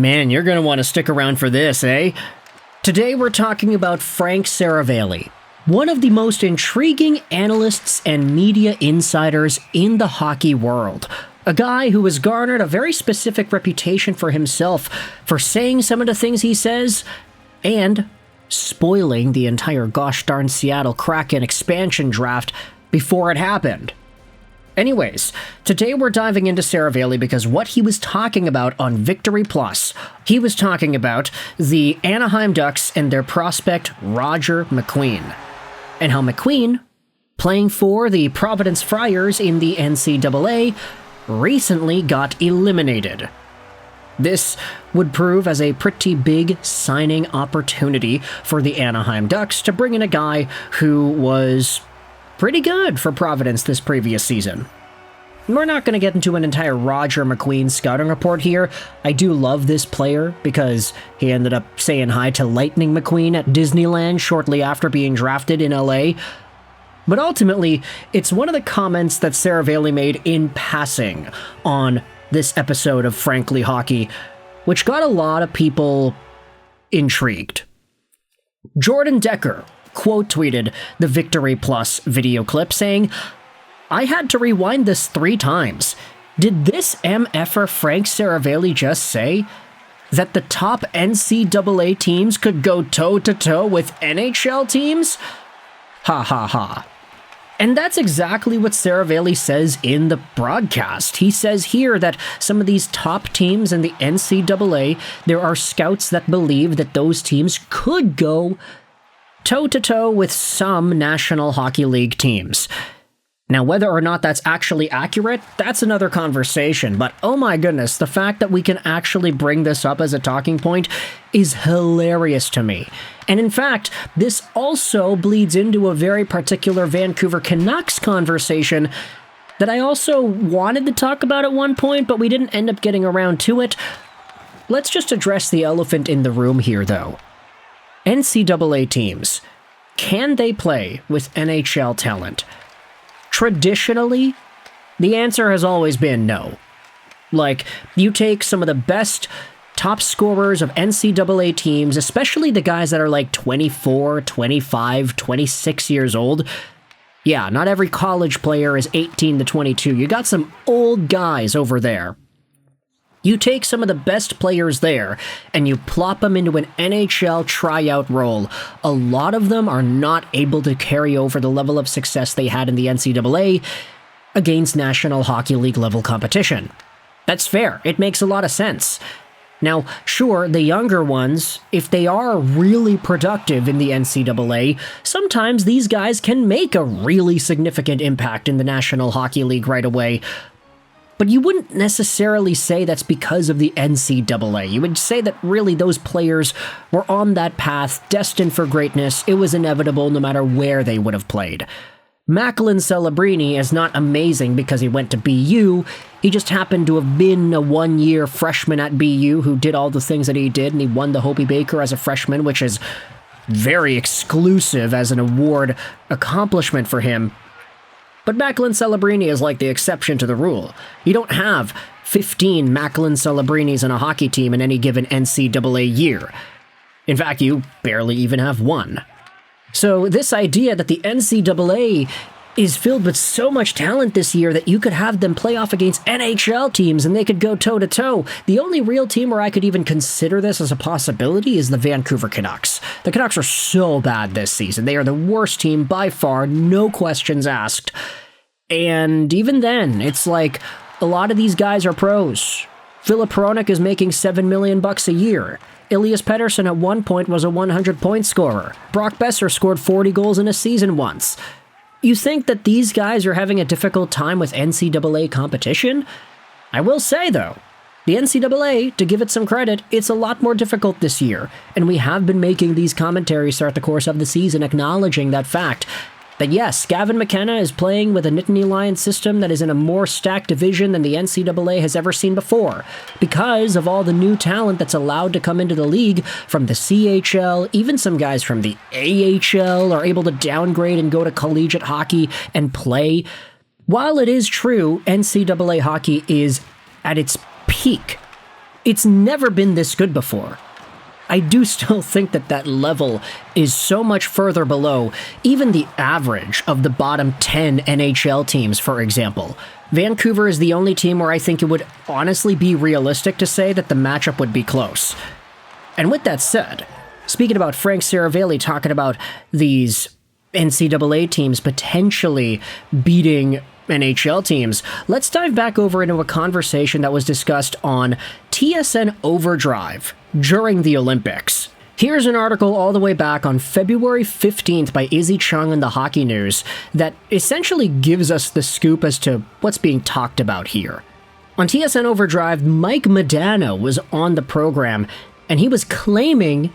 Man, you're going to want to stick around for this, eh? Today we're talking about Frank Seravalli, one of the most intriguing analysts and media insiders in the hockey world. A guy who has garnered a very specific reputation for himself for saying some of the things he says and spoiling the entire gosh darn Seattle Kraken expansion draft before it happened. Anyways, today we're diving into Seravalli because what he was talking about on Victory Plus, he was talking about the Anaheim Ducks and their prospect Roger McQueen, and how McQueen, playing for the Providence Friars in the NCAA, recently got eliminated. This would prove as a pretty big signing opportunity for the Anaheim Ducks to bring in a guy who was pretty good for Providence this previous season. We're not going to get into an entire Roger McQueen scouting report here. I do love this player because he ended up saying hi to Lightning McQueen at Disneyland shortly after being drafted in LA. But ultimately, it's one of the comments that Seravalli made in passing on this episode of Frankly Hockey, which got a lot of people intrigued. Jordan Decker quote tweeted the Victory Plus video clip saying, "I had to rewind this 3 times. Did this MFer Frank Seravalli just say that the top NCAA teams could go toe-to-toe with NHL teams? Ha ha ha." And that's exactly what Seravalli says in the broadcast. He says here that some of these top teams in the NCAA, there are scouts that believe that those teams could go toe-to-toe with some National Hockey League teams. Now, whether or not that's actually accurate, that's another conversation, but oh my goodness, the fact that we can actually bring this up as a talking point is hilarious to me. And in fact, this also bleeds into a very particular Vancouver Canucks conversation that I also wanted to talk about at one point, but we didn't end up getting around to it. Let's just address the elephant in the room here, though. NCAA teams, can they play with NHL talent? Traditionally, the answer has always been no. Like, you take some of the best top scorers of NCAA teams, especially the guys that are like 24, 25, 26 years old. Yeah, not every college player is 18 to 22. You got some old guys over there. You take some of the best players there, and you plop them into an NHL tryout role. A lot of them are not able to carry over the level of success they had in the NCAA against National Hockey League level competition. That's fair. It makes a lot of sense. Now, sure, the younger ones, if they are really productive in the NCAA, sometimes these guys can make a really significant impact in the National Hockey League right away. But you wouldn't necessarily say that's because of the NCAA. You would say that really those players were on that path, destined for greatness. It was inevitable no matter where they would have played. Macklin Celebrini is not amazing because he went to BU. He just happened to have been a one-year freshman at BU who did all the things that he did, and he won the Hobey Baker as a freshman, which is very exclusive as an award accomplishment for him. But Macklin Celebrini is like the exception to the rule. You don't have 15 Macklin Celebrinis on a hockey team in any given NCAA year. In fact, you barely even have one. So this idea that the NCAA is filled with so much talent this year that you could have them play off against NHL teams and they could go toe-to-toe. The only real team where I could even consider this as a possibility is the Vancouver Canucks. The Canucks are so bad this season. They are the worst team by far, no questions asked. And even then, it's like a lot of these guys are pros. Filip Hronek is making $7 million a year. Elias Pettersson at one point was a 100-point scorer. Brock Besser scored 40 goals in a season once. You think that these guys are having a difficult time with NCAA competition? I will say, though, the NCAA, to give it some credit, it's a lot more difficult this year, and we have been making these commentaries throughout the course of the season acknowledging that fact. That yes, Gavin McKenna is playing with a Nittany Lions system that is in a more stacked division than the NCAA has ever seen before, because of all the new talent that's allowed to come into the league from the CHL. Even some guys from the AHL are able to downgrade and go to collegiate hockey and play. While it is true NCAA hockey is at its peak, It's never been this good before. I do still think that that level is so much further below even the average of the bottom 10 NHL teams, for example. Vancouver is the only team where I think it would honestly be realistic to say that the matchup would be close. And with that said, speaking about Frank Seravalli talking about these NCAA teams potentially beating NHL teams, let's dive back over into a conversation that was discussed on TSN Overdrive during the Olympics. Here's an article all the way back on February 15th by Izzy Chung in the Hockey News that essentially gives us the scoop as to what's being talked about here. On TSN Overdrive, Mike Modano was on the program, and he was claiming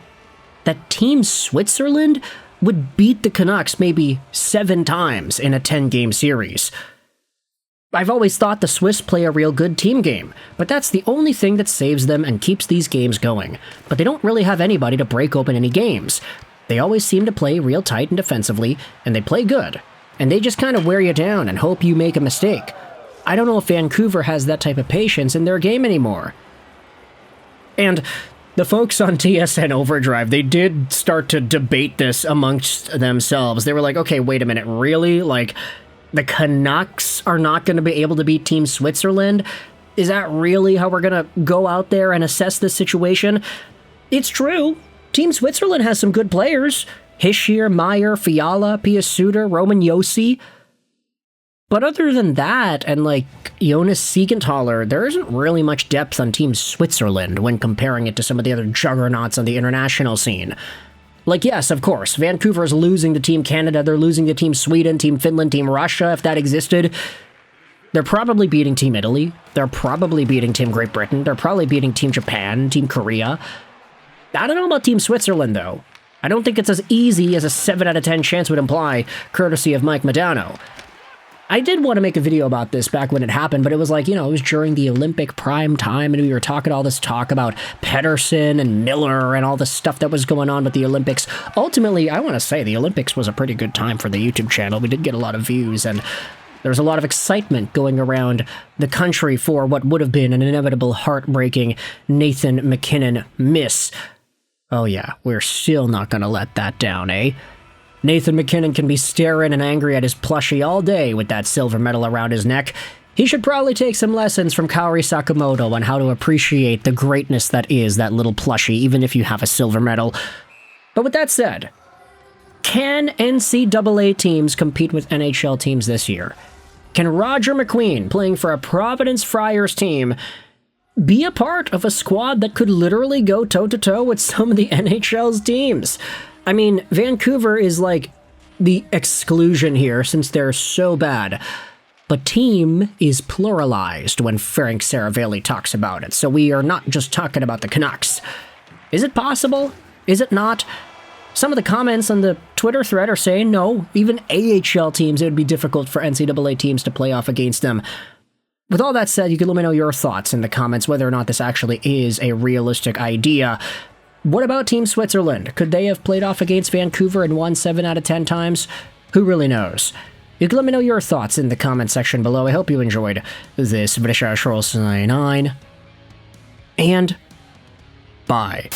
that Team Switzerland would beat the Canucks maybe 7 times in a 10-game series. I've always thought the Swiss play a real good team game, but that's the only thing that saves them and keeps these games going. But they don't really have anybody to break open any games. They always seem to play real tight and defensively, and they play good. And they just kind of wear you down and hope you make a mistake. I don't know if Vancouver has that type of patience in their game anymore. And the folks on TSN Overdrive, they did start to debate this amongst themselves. They were like, okay, wait a minute, really? Like, the Canucks are not going to be able to beat Team Switzerland? Is that really how we're going to go out there and assess this situation? It's true. Team Switzerland has some good players. Hischier, Meyer, Fiala, Piasuter, Roman Josi. But other than that, and like Jonas Siegenthaler, there isn't really much depth on Team Switzerland when comparing it to some of the other juggernauts on the international scene. Like, yes, of course, Vancouver is losing to Team Canada, they're losing to Team Sweden, Team Finland, Team Russia, if that existed. They're probably beating Team Italy, they're probably beating Team Great Britain, they're probably beating Team Japan, Team Korea. I don't know about Team Switzerland, though. I don't think it's as easy as a 7 out of 10 chance would imply, courtesy of Mike Modano. I did want to make a video about this back when it happened, but it was like, it was during the Olympic prime time, and we were talking all this talk about Pedersen and Miller and all the stuff that was going on with the Olympics. Ultimately, I want to say the Olympics was a pretty good time for the YouTube channel. We did get a lot of views, and there was a lot of excitement going around the country for what would have been an inevitable, heartbreaking Nathan MacKinnon miss. Oh yeah, we're still not going to let that down, eh? Nathan MacKinnon can be staring and angry at his plushie all day with that silver medal around his neck. He should probably take some lessons from Kaori Sakamoto on how to appreciate the greatness that is that little plushie, even if you have a silver medal. But with that said, can NCAA teams compete with NHL teams this year? Can Roger McQueen, playing for a Providence Friars team, be a part of a squad that could literally go toe-to-toe with some of the NHL's teams? I mean, Vancouver is like the exclusion here since they're so bad. But team is pluralized when Frank Seravalli talks about it, so we are not just talking about the Canucks. Is it possible? Is it not? Some of the comments on the Twitter thread are saying no, even AHL teams, it would be difficult for NCAA teams to play off against them. With all that said, you can let me know your thoughts in the comments whether or not this actually is a realistic idea. What about Team Switzerland? Could they have played off against Vancouver and won 7 out of 10 times? Who really knows? You can let me know your thoughts in the comment section below. I hope you enjoyed this British 9, and bye.